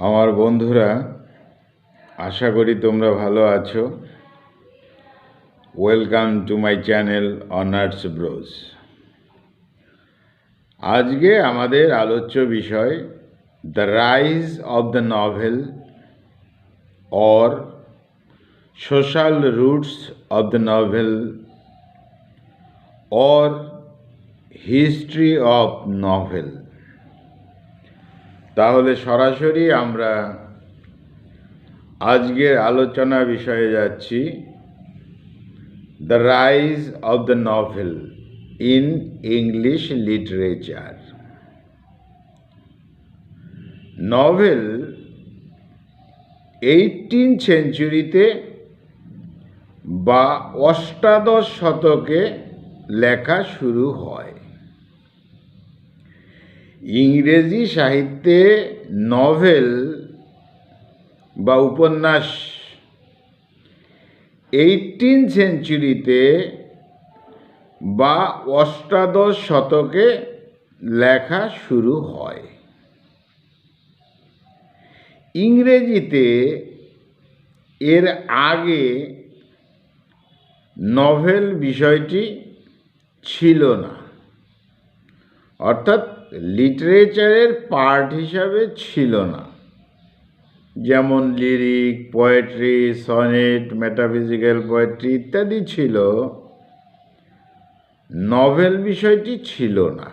আমার বন্ধুরা, আশা করি তোমরা ভালো আছো। Welcome to my channel honours bros. আজকে আমাদের আলোচ্য বিষয় the rise of the novel or social roots of the novel or history of novel. তাহলে সরাসরি আমরা আজকের আলোচনা বিষয়ে যাচ্ছি, the rise of the novel in English literature. Novel 18th সেঞ্চুরিতে বা অষ্টাদশ শতকে লেখা শুরু হয়। ইংরেজি সাহিত্যে নভেল বা উপন্যাস 18th সেঞ্চুরিতে বা অষ্টাদশ শতকে লেখা শুরু হয়। ইংরেজিতে এর আগে নভেল বিষয়টি ছিল না, অর্থাৎ লিটারেচারের পার্ট হিসাবে ছিল না। যেমন lyric, poetry, sonnet, metaphysical poetry ইত্যাদি ছিল, নভেল বিষয়টি ছিল না।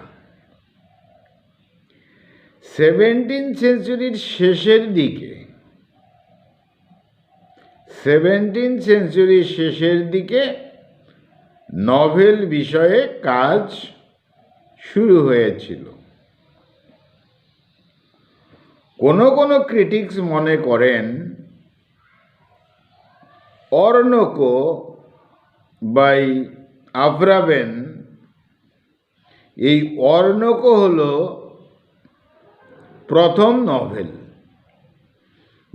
17th সেঞ্চুরির শেষের দিকে 17th সেঞ্চুরির শেষের দিকে নভেল বিষয়ে কাজ শুরু হয়েছিল। কোনো ক্রিটিক্স মনে করেন অর্ণকো বাই আভ্রাবেন, এই অর্ণকো হলো প্রথম নভেল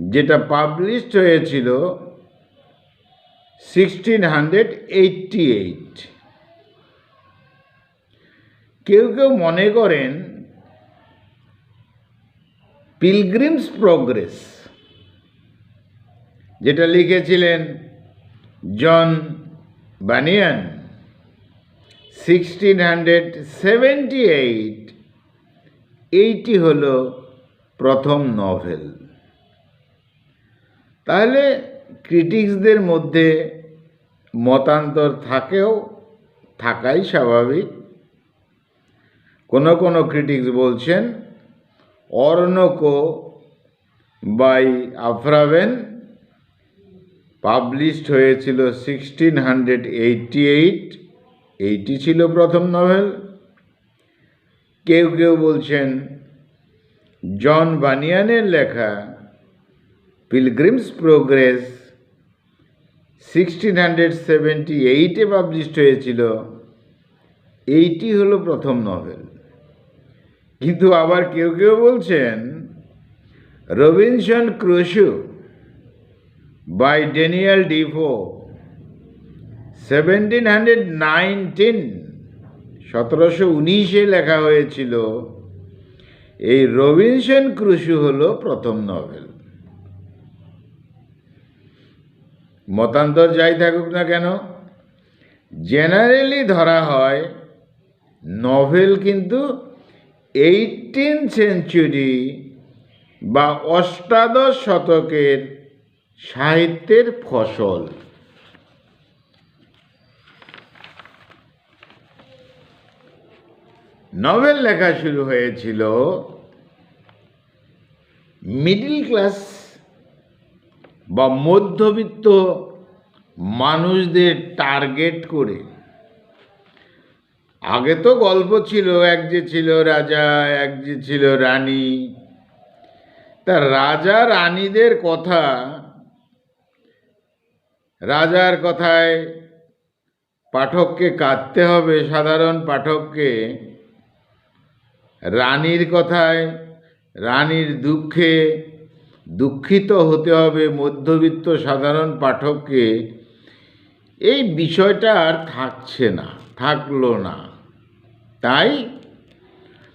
যেটা পাবলিশড হয়েছিল 1688। কেউ মনে করেন পিলগ্রিমস প্রোগ্রেস, যেটা লিখেছিলেন জন বানিয়ান 1678, এইটি হলো প্রথম নভেল। তাহলে ক্রিটিক্সদের মধ্যে মতান্তর থাকাই স্বাভাবিক। কোনো ক্রিটিক্স বলছেন অর্ণকো বাই আভ্রাবেন পাবলিশড হয়েছিল 1688, এইটি ছিল প্রথম নভেল। কেউ বলছেন জন বানিয়ানের লেখা পিলগ্রিমস প্রোগ্রেস 1678 পাবলিশড হয়েছিল, এইটি হলো প্রথম নভেল। কিন্তু আবার কেউ বলছেন Robinson Crusoe by Daniel Defoe 1719 লেখা হয়েছিল, এই রবিনসন ক্রুসো হলো প্রথম নভেল। মতান্তর যাই থাকুক না কেন, জেনারেলি ধরা হয় নভেল কিন্তু 18th সেঞ্চুরি বা অষ্টাদশ শতকের সাহিত্যের ফসল। নভেল লেখা শুরু হয়েছিল মিডল ক্লাস বা মধ্যবিত্ত মানুষদের টার্গেট করে। আগে তো গল্প ছিল, এক যে ছিল রাজা, এক যে ছিল রানী। তা রাজা রানীদের কথা, রাজার কথায় পাঠককে কাঁদতে হবে, সাধারণ পাঠককে রানীর কথায়, রানীর দুঃখে দুঃখিত হতে হবে মধ্যবিত্ত সাধারণ পাঠককে। এই বিষয়টা আর থাকলো না। তাই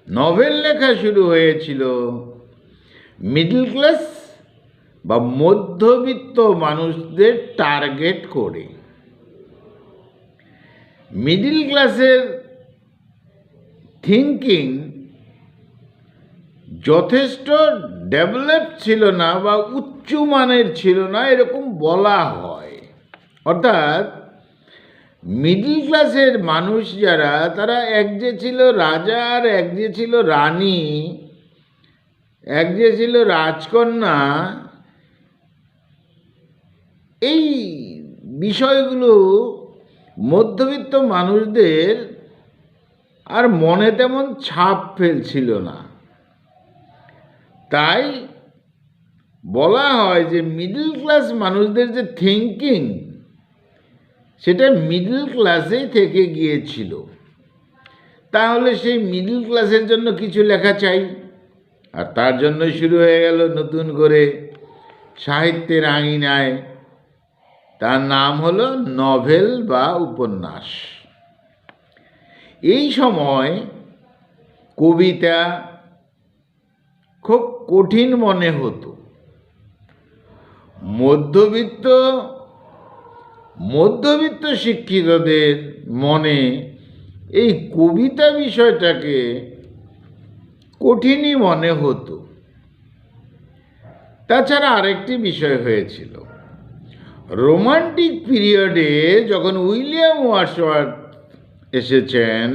নভেল লেখা শুরু হয়েছিল মিডল ক্লাস বা মধ্যবিত্ত মানুষদের টার্গেট করে। মিডল ক্লাসের থিঙ্কিং যথেষ্ট ডেভেলপ ছিল না বা উচ্চমানের ছিল না, এরকম বলা হয়। অর্থাৎ মিডল ক্লাসের মানুষ যারা, তারা এক যে ছিল রাজা আর এক যে ছিল রানী, এক যে ছিল রাজকন্যা, এই বিষয়গুলো মধ্যবিত্ত মানুষদের আর মনে তেমন ছাপ ফেলছিল না। তাই বলা হয় যে মিডল ক্লাস মানুষদের যে থিঙ্কিং, সেটা মিডল ক্লাসেই থেকে গিয়েছিল। তাহলে সেই মিডল ক্লাসের জন্য কিছু লেখা চাই, আর তার জন্য শুরু হয়ে গেল নতুন করে সাহিত্যের আঙিনায়, তার নাম হলো নভেল বা উপন্যাস। এই সময় কবিতা খুব কঠিন মনে হতো। মধ্যবিত্ত শিক্ষিতদের মনে এই কবিতা বিষয়টাকে কঠিনই মনে হতো। তাছাড়া আরেকটি বিষয় হয়েছিল, রোমান্টিক পিরিয়ডে যখন উইলিয়াম ওয়ার্ডসওয়ার্থ এসেছেন,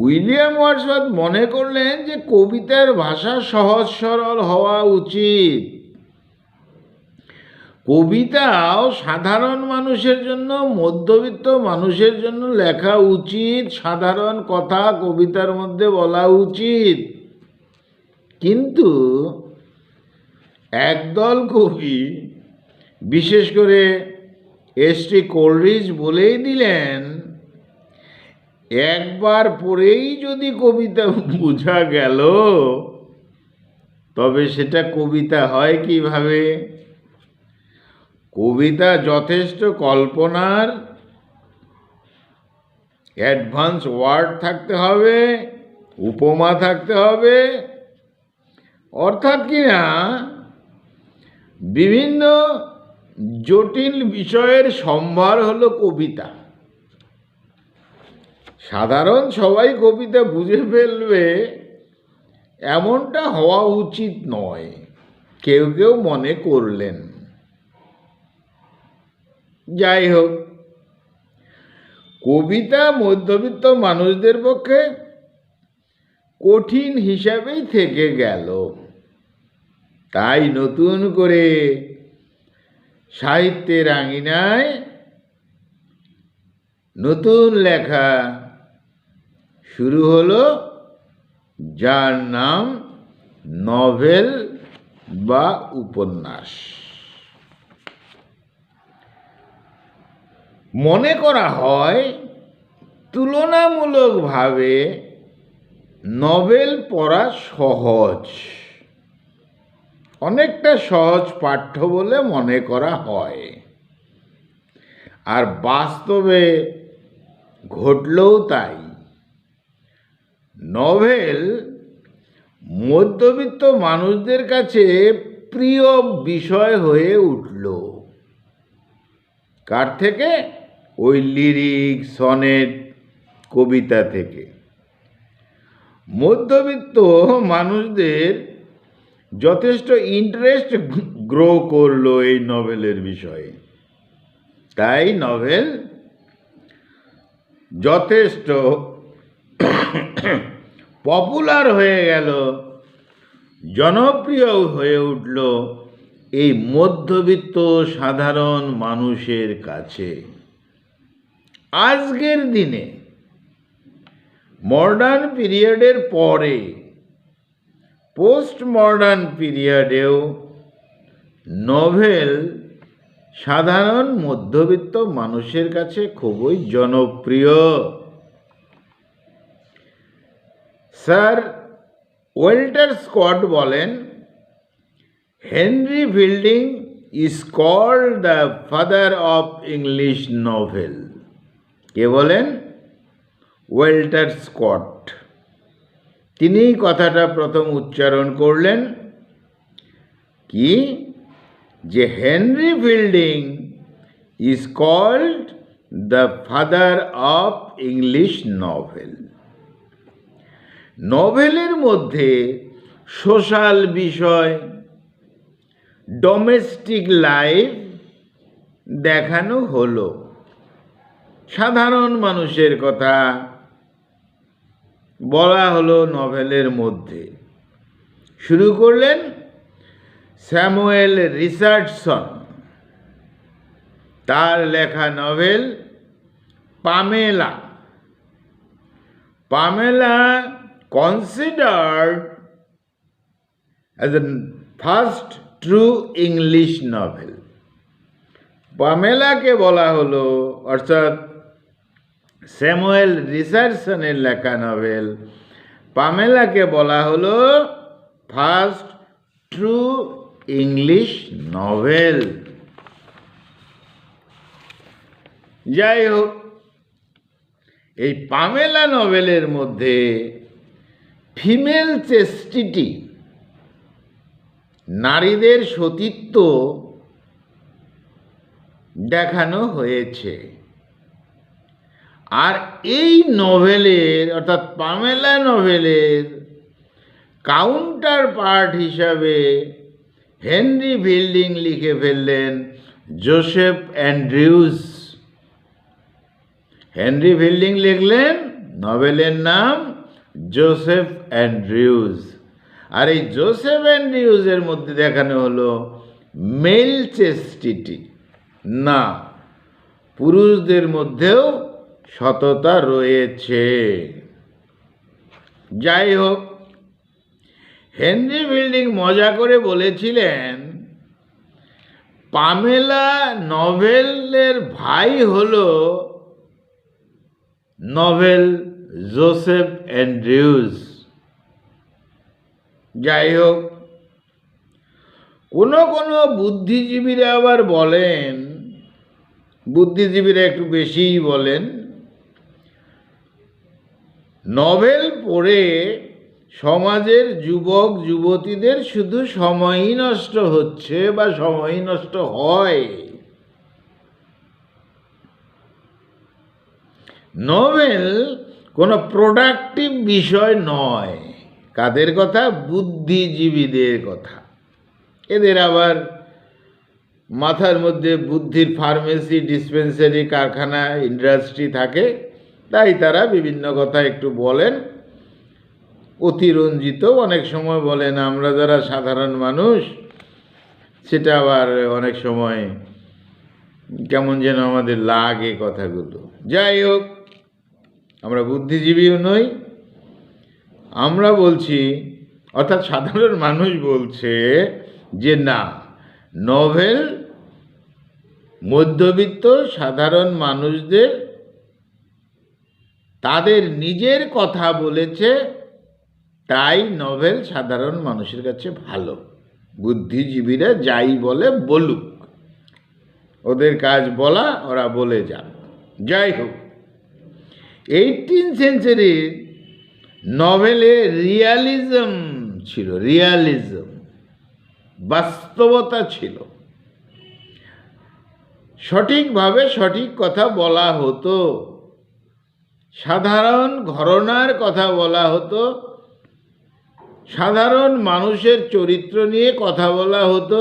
উইলিয়াম ওয়ার্ডসওয়ার্থ মনে করলেন যে কবিতার ভাষা সহজ সরল হওয়া উচিত। কবিতাও সাধারণ মানুষের জন্য, মধ্যবিত্ত মানুষের জন্য লেখা উচিত, সাধারণ কথা কবিতার মধ্যে বলা উচিত। কিন্তু একদল কবি, বিশেষ করে এস.টি. কোলরিজ বলেই দিলেন, একবার পড়েই যদি কবিতা বোঝা গেল, তবে সেটা কবিতা হয় কিভাবে? কবিতা যথেষ্ট কল্পনার অ্যাডভান্স ওয়ার্ড থাকতে হবে, উপমা থাকতে হবে, অর্থাৎ কিনা বিভিন্ন জটিল বিষয়ের সম্ভার হলো কবিতা। সাধারণ সবাই কবিতা বুঝে ফেলবে এমনটা হওয়া উচিত নয়, কেউ কেউ মনে করলেন। যাই হোক, কবিতা মধ্যবিত্ত মানুষদের পক্ষে কঠিন হিসাবেই থেকে গেল। তাই নতুন করে সাহিত্যের আঙিনায় নতুন লেখা শুরু হলো, যার নাম নভেল বা উপন্যাস। মনে করা হয় তুলনামূলকভাবে নভেল পড়া সহজ, অনেকটা সহজ পাঠ্য বলে মনে করা হয়। আর বাস্তবে ঘটলেও তাই। নভেল মধ্যবিত্ত মানুষদের কাছে প্রিয় বিষয় হয়ে উঠল। কার থেকে? ওই লিরিক, সনেট, কবিতা থেকে। মধ্যবিত্ত মানুষদের যথেষ্ট ইন্টারেস্ট গ্রো করলো এই নভেলের বিষয়ে। তাই নভেল যথেষ্ট পপুলার হয়ে গেল, জনপ্রিয় হয়ে উঠল এই মধ্যবিত্ত সাধারণ মানুষের কাছে। আজকের দিনে মডার্ন পিরিয়ডের পরে পোস্ট মডার্ন পিরিয়ডেও নভেল সাধারণ মধ্যবিত্ত মানুষের কাছে খুবই জনপ্রিয়। স্যার ওয়াল্টার স্কট বলেন, Henry Fielding is called the father of English novel. কে বলেন? Walter Scott. তিনিই কথাটা প্রথম উচ্চারণ করলেন কি, যে Henry Fielding is called the father of English novel. নভেলের মধ্যে সোশ্যাল বিষয়, ডোমেস্টিক লাইফ দেখানো হলো, সাধারণ মানুষের কথা বলা হলো নভেলের মধ্যে। শুরু করলেন স্যামুয়েল রিচার্ডসন, তার লেখা novel Pamela. Pamela considered as the first true English novel. পামেলাকে বলা হলো, অর্থাৎ স্যামুয়েল রিচার্ডসনের লেখা নভেল পামেলাকে বলা হলো ফার্স্ট ট্রু ইংলিশ নভেল। যাই হোক, এই পামেলা নভেলের মধ্যে ফিমেল চেস্টিটি, নারীদের সতীত্ব দেখানো হয়েছে। আর এই নভেলের, অর্থাৎ পামেলা নভেলের কাউন্টার পার্ট হিসাবে হেনরি ফিল্ডিং লিখে ফেললেন জোসেফ অ্যান্ড্রিউস। হেনরি ফিল্ডিং লিখলেন, নভেলের নাম জোসেফ অ্যান্ড্রিউস। আর এই জোসেফ অ্যান্ড্রিউসের মধ্যে দেখানো হলো মেল চেস্টিটি, না, পুরুষদের মধ্যেও সততা রয়েছে। যাই হোক, হেনরি ফিল্ডিং মজা করে বলেছিলেন পামেলা নভেলের ভাই হলো নভেল জোসেফ অ্যান্ড্রিউস। যাই হোক, কোনো কোনো বুদ্ধিজীবীরা আবার বলেন, বুদ্ধিজীবীরা একটু বেশিই বলেন, নভেল পড়ে সমাজের যুবক যুবতীদের শুধু সময়ই নষ্ট হচ্ছে বা সময়ই নষ্ট হয়। নভেল কোনো প্রোডাক্টিভ বিষয় নয়। কাদের কথা? বুদ্ধিজীবীদের কথা। এদের আবার মাথার মধ্যে বুদ্ধির ফার্মেসি, ডিসপেন্সারি, কারখানা, ইন্ডাস্ট্রি থাকে, তাই তারা বিভিন্ন কথা একটু বলেন, অতিরঞ্জিত অনেক সময় বলেন। আমরা যারা সাধারণ মানুষ, সেটা আবার অনেক সময় কেমন যেন আমাদের লাগে কথাগুলো। যাই হোক, আমরা বুদ্ধিজীবীও নই। আমরা বলছি, অর্থাৎ সাধারণ মানুষ বলছে যে না, নভেল মধ্যবিত্ত সাধারণ মানুষদের তাদের নিজের কথা বলেছে, তাই নভেল সাধারণ মানুষের কাছে ভালো। বুদ্ধিজীবীরা যাই বলে বলুক, ওদের কাজ বলা, ওরা বলে যান। যাই হোক, 18th সেঞ্চুরির নভেলে রিয়ালিজম ছিল, রিয়ালিজম, বাস্তবতা ছিল। সঠিকভাবে সঠিক কথা বলা হতো, সাধারণ ঘরানার কথা বলা হতো, সাধারণ মানুষের চরিত্র নিয়ে কথা বলা হতো,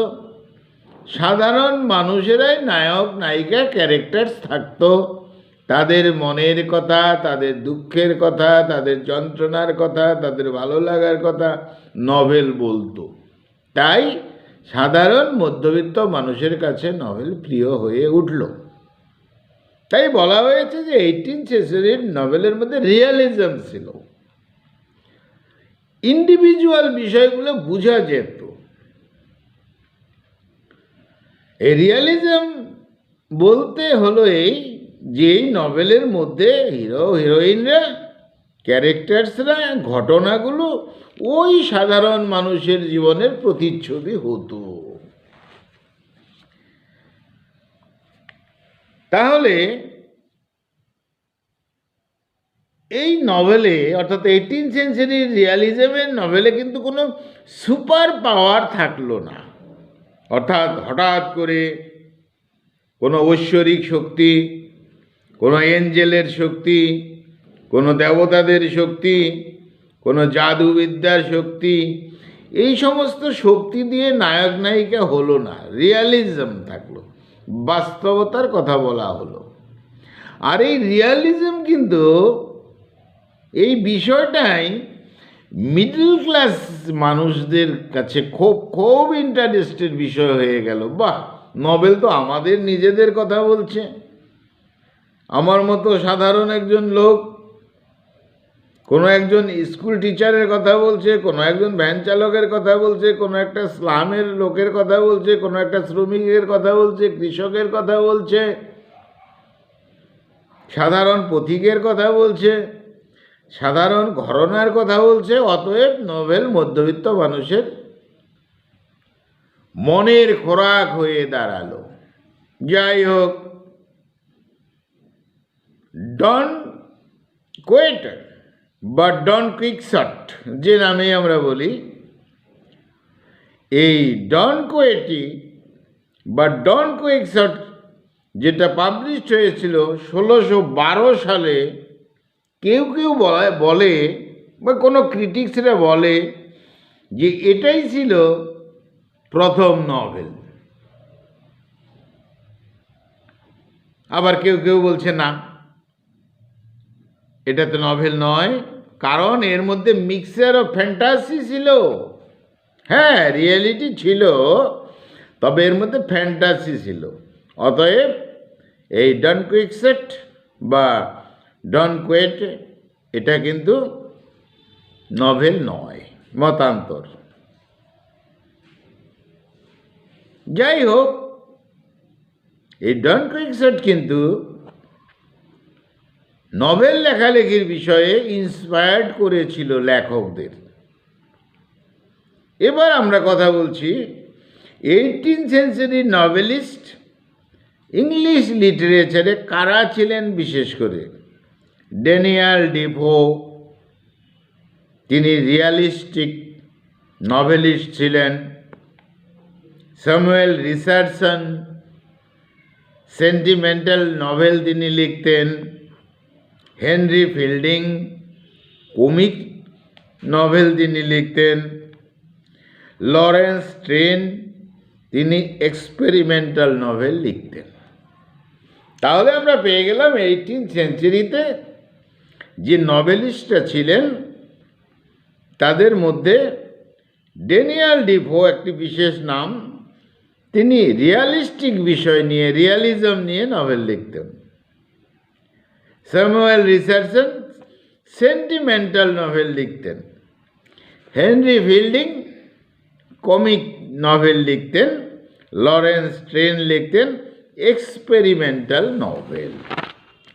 সাধারণ মানুষেরাই নায়ক নায়িকা ক্যারেক্টার্স থাকতো, তাদের মনের কথা, তাদের দুঃখের কথা, তাদের যন্ত্রণার কথা, তাদের ভালো লাগার কথা নভেল বলতো। তাই সাধারণ মধ্যবিত্ত মানুষের কাছে নভেল প্রিয় হয়ে উঠল। তাই বলা হয়েছে যে 18th সেঞ্চুরির নভেলের মধ্যে রিয়ালিজম ছিল, ইন্ডিভিজুয়াল বিষয়গুলো বোঝা যেত। এই রিয়ালিজম বলতে হলো এই যে এই নভেলের মধ্যে হিরো হিরোইনরা, ক্যারেক্টার্সরা, ঘটনাগুলো ওই সাধারণ মানুষের জীবনের প্রতিচ্ছবি হতো। তাহলে এই নভেলে, অর্থাৎ 18th সেঞ্চুরির রিয়ালিজমের নভেলে কিন্তু কোনো সুপার পাওয়ার থাকলো না। অর্থাৎ হঠাৎ করে কোনো ঐশ্বরিক শক্তি, কোনো এঞ্জেলের শক্তি, কোনো দেবতাদের শক্তি, কোনো জাদুবিদ্যার শক্তি, এই সমস্ত শক্তি দিয়ে নায়ক নায়িকা হলো না, রিয়ালিজম থাকলো, বাস্তবতার কথা বলা হলো। আর এই রিয়ালিজম কিন্তু এই বিষয়টাই মিডল ক্লাস মানুষদের কাছে খুব খুব ইন্টারেস্টের বিষয় হয়ে গেল। বাহ, নভেল তো আমাদের নিজেদের কথা বলছে। আমার মতো সাধারণ একজন লোক কোনো একজন স্কুল টিচারের কথা বলছে, কোনো একজন ভ্যান চালকের কথা বলছে, কোনো একটা স্লামের লোকের কথা বলছে, কোনো একটা শ্রমিকের কথা বলছে, কৃষকের কথা বলছে, সাধারণ পথিকের কথা বলছে, সাধারণ ঘরানার কথা বলছে। অতএব নোবেল মধ্যবিত্ত মানুষের মনের খোরাক হয়ে দাঁড়ালো। যাই হোক, ডন কোয়েটার বা ডন কুইকশট যে নামে আমরা বলি, এই ডন কোয়েটি বা ডন কুইকশট যেটা পাবলিশড হয়েছিল 1612 সালে, কেউ কেউ বলে বা কোনো ক্রিটিক্সরা বলে যে এটাই ছিল প্রথম নভেল। আবার কেউ কেউ বলছে না, এটা তো নভেল নয়, কারণ এর মধ্যে মিক্সচার অফ ফ্যান্টাসি ছিল। হ্যাঁ, রিয়েলিটি ছিল, তবে এর মধ্যে ফ্যান্টাসি ছিল। অতএব এই ডন কুইকশট বা ডন কোয়েট এটা কিন্তু নভেল নয়, মতান্তর। যাই হোক, এই ডন কুইকশট কিন্তু নভেল লেখালেখির বিষয়ে ইন্সপায়ার্ড করেছিল লেখকদের। এবার আমরা কথা বলছি 18th সেঞ্চুরি নভেলিস্ট ইংলিশ লিটারেচারে কারা ছিলেন। বিশেষ করে ড্যানিয়েল ডিফো, তিনি রিয়ালিস্টিক নভেলিস্ট ছিলেন। স্যামুয়েল রিচার্ডসন সেন্টিমেন্টাল নভেল তিনি লিখতেন। হেনরি ফিল্ডিং কমিক নভেল তিনি লিখতেন। লরেন্স স্ট্রেন তিনি এক্সপেরিমেন্টাল নভেল লিখতেন। তাহলে আমরা পেয়ে গেলাম 18th সেঞ্চুরিতে যে নভেলিস্টরা ছিলেন তাদের মধ্যে ড্যানিয়েল ডিফো একটি বিশেষ নাম। তিনি রিয়ালিস্টিক বিষয় নিয়ে, রিয়ালিজম নিয়ে নভেল লিখতেন। স্যামুয়েল রিচার্ডসন সেন্টিমেন্টাল নভেল লিখতেন। হেনরি ফিল্ডিং কমিক নভেল লিখতেন। লরেন্স স্ট্রেন লিখতেন এক্সপেরিমেন্টাল নভেল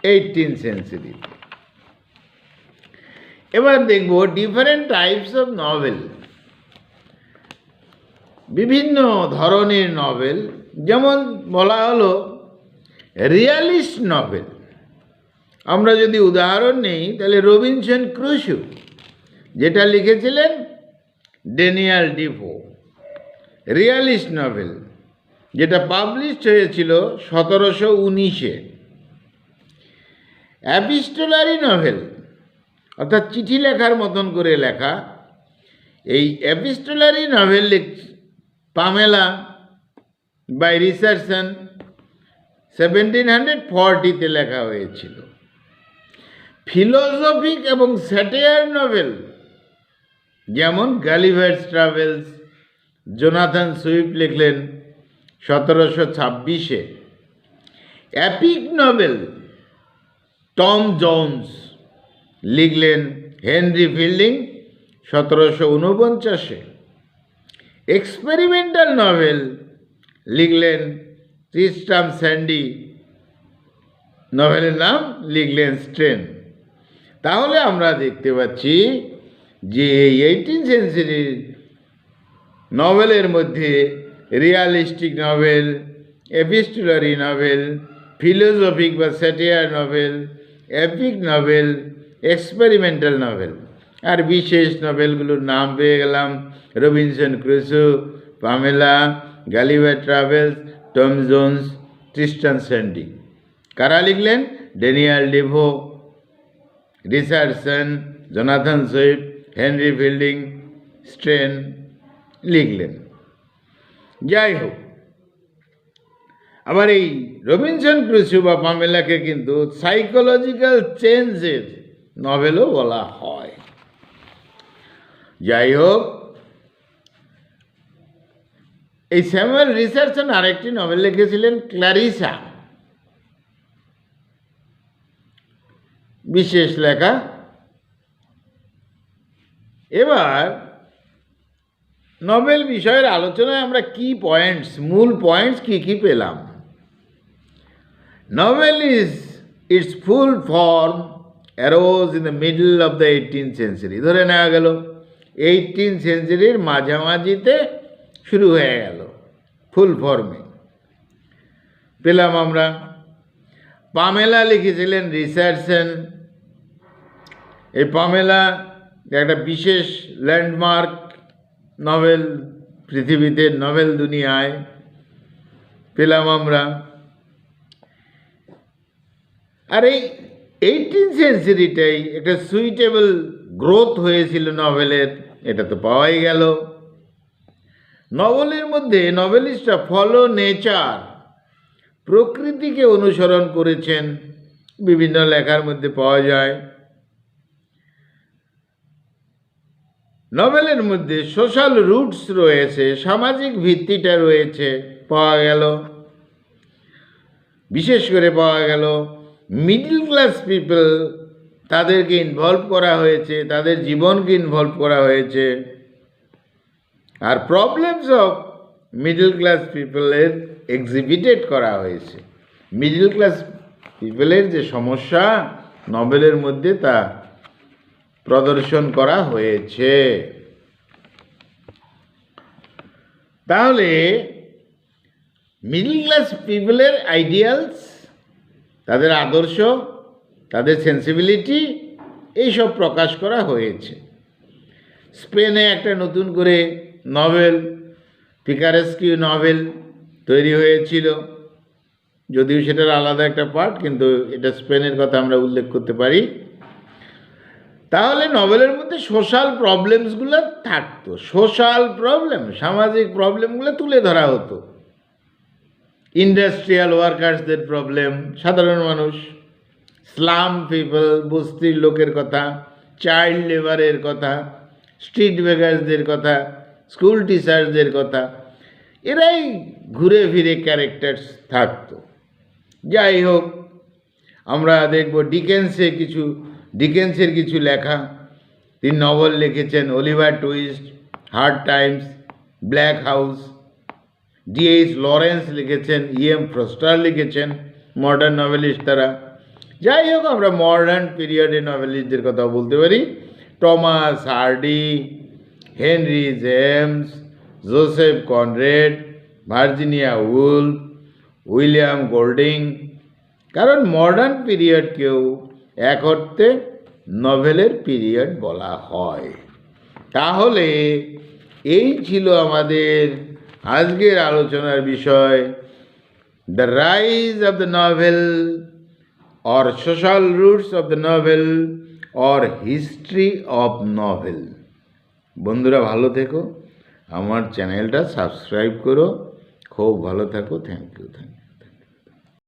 18th সেঞ্চুরি। এবার দেখব ডিফারেন্ট টাইপস অফ নভেল, বিভিন্ন ধরনের নভেল। যেমন বলা হলো রিয়ালিস্ট নভেল। আমরা যদি উদাহরণ নেই তাহলে রবিনসন ক্রুসো, যেটা লিখেছিলেন ড্যানিয়েল ডিফো, রিয়ালিস্ট নভেল, যেটা পাবলিশড হয়েছিল 1719-এ। এপিস্টোলারি নভেল, অর্থাৎ চিঠি লেখার মতন করে লেখা, এই epistolary novel Pamela by Richardson 1740-তে লেখা হয়েছিল। ফিলোসফিক এবং স্যাটায়ার নভেল, যেমন গালিভার্স ট্রাভেলস, জোনাথন সুইফট লিখলেন 1726-এ। অ্যাপিক নভেল টম জোন্স লিখলেন। হেনরি ফিল্ডিং 1749-এ। এক্সপেরিমেন্টাল নভেল লিখলেন ট্রিস্ট্রাম স্যান্ডি, নভেলের নাম লিখলেন স্ট্রেন। তাহলে আমরা দেখতে পাচ্ছি যে এই 18th সেঞ্চুরির নভেলের মধ্যে realistic novel, epistolary novel, philosophic বা satire novel, epic novel, experimental novel, আর বিশেষ নভেলগুলোর নাম পেয়ে গেলাম Robinson Crusoe, Pamela, Gulliver Travels, Tom Jones, Tristan Shandy. কারা লিখলেন? Daniel Defoe, Richardson, Jonathan Swift, Henry Fielding, Sterne লিখলেন। যাই হোক, আবার এই রবিনসন ক্রুসো বা পামেলাকে কিন্তু সাইকোলজিক্যাল চেঞ্জের নভেলও বলা হয়। যাই হোক, এই স্যামুয়েল রিচার্ডসন আরেকটি নভেল লিখেছিলেন, ক্ল্যারিসা, বিশেষ লেখা। এবার নভেল বিষয়ের আলোচনায় আমরা কি পয়েন্টস, মূল পয়েন্টস কি কি পেলাম? Novel is it's full form arose in the middle of the 18th century। ধরে নেওয়া গেল 18th centuryর মাঝামাঝিতে শুরু হয়ে গেল, ফুল ফর্মে পেলাম আমরা। পামেলা লিখেছিলেন রিচার্ডসন। এই পামেলা একটা বিশেষ ল্যান্ডমার্ক নভেল পৃথিবীতে, নভেল দুনিয়ায় পেলাম আমরা। আর এই 18th সেঞ্চুরিটাই একটা সুইটেবল গ্রোথ হয়েছিল নভেলের, এটা তো পাওয়াই গেল। নভেলের মধ্যে নভেলিস্টরা ফলো নেচার, প্রকৃতিকে অনুসরণ করেছেন, বিভিন্ন লেখার মধ্যে পাওয়া যায়। নভেলের মধ্যে সোশ্যাল রুটস রয়েছে, সামাজিক ভিত্তিটা রয়েছে, পাওয়া গেল। বিশেষ করে পাওয়া গেল মিডল ক্লাস পিপল, তাদেরকে ইনভলভ করা হয়েছে, তাদের জীবনকে ইনভলভ করা হয়েছে। আর প্রবলেমস অফ মিডল ক্লাস পিপলের এক্সিবিটেড করা হয়েছে। মিডল ক্লাস পিপলের যে সমস্যা নভেলের মধ্যে তা প্রদর্শন করা হয়েছে। তাহলে মিডল ক্লাস পিপলের আইডিয়ালস, তাদের আদর্শ, তাদের সেন্সিবিলিটি, এইসব প্রকাশ করা হয়েছে। স্পেনে একটা নতুন করে নভেল, পিকারেস্কিউ নভেল তৈরি হয়েছিল, যদিও সেটার আলাদা একটা পার্ট, কিন্তু এটা স্পেনের কথা আমরা উল্লেখ করতে পারি। তাহলে নভেলের মধ্যে সোশ্যাল প্রবলেমসগুলো থাকতো, সোশ্যাল প্রবলেম, সামাজিক প্রবলেমগুলো তুলে ধরা হতো। ইন্ডাস্ট্রিয়াল ওয়ার্কার্সদের প্রবলেম, সাধারণ মানুষ, স্লাম পিপল, বস্তির লোকের কথা, চাইল্ড লেবারের কথা, স্ট্রিট বেগার্সদের কথা, স্কুল টিচার্সদের কথা, এরাই ঘুরে ফিরে ক্যারেক্টার্স থাকতো। যাই হোক, আমরা দেখব ডিকেন্সের কিছু লেখা। তিনি নভেল লিখেছেন, Oliver twist, hard Times, black house. D.H. Lawrence লিখেছেন, E.M. ফ্রস্টার লিখেছেন, মডার্ন নভেলিস্ট তারা। যাই হোক, আমরা মডার্ন পিরিয়ডের নভেলিস্টদের কথা বলতে পারি, Thomas Hardy, Henry James, Joseph Conrad, Virginia Woolf, William Golding. কারণ মডার্ন পিরিয়ডকেও এক অর্থে নভেলের পিরিয়ড বলা হয়। তাহলে এই ছিল আমাদের আজকের আলোচনার বিষয়, the rise of the novel or social roots of the novel or history of novel. বন্ধুরা ভালো থেকো, আমার চ্যানেলটা সাবস্ক্রাইব করো, খুব ভালো থাকো। Thank you.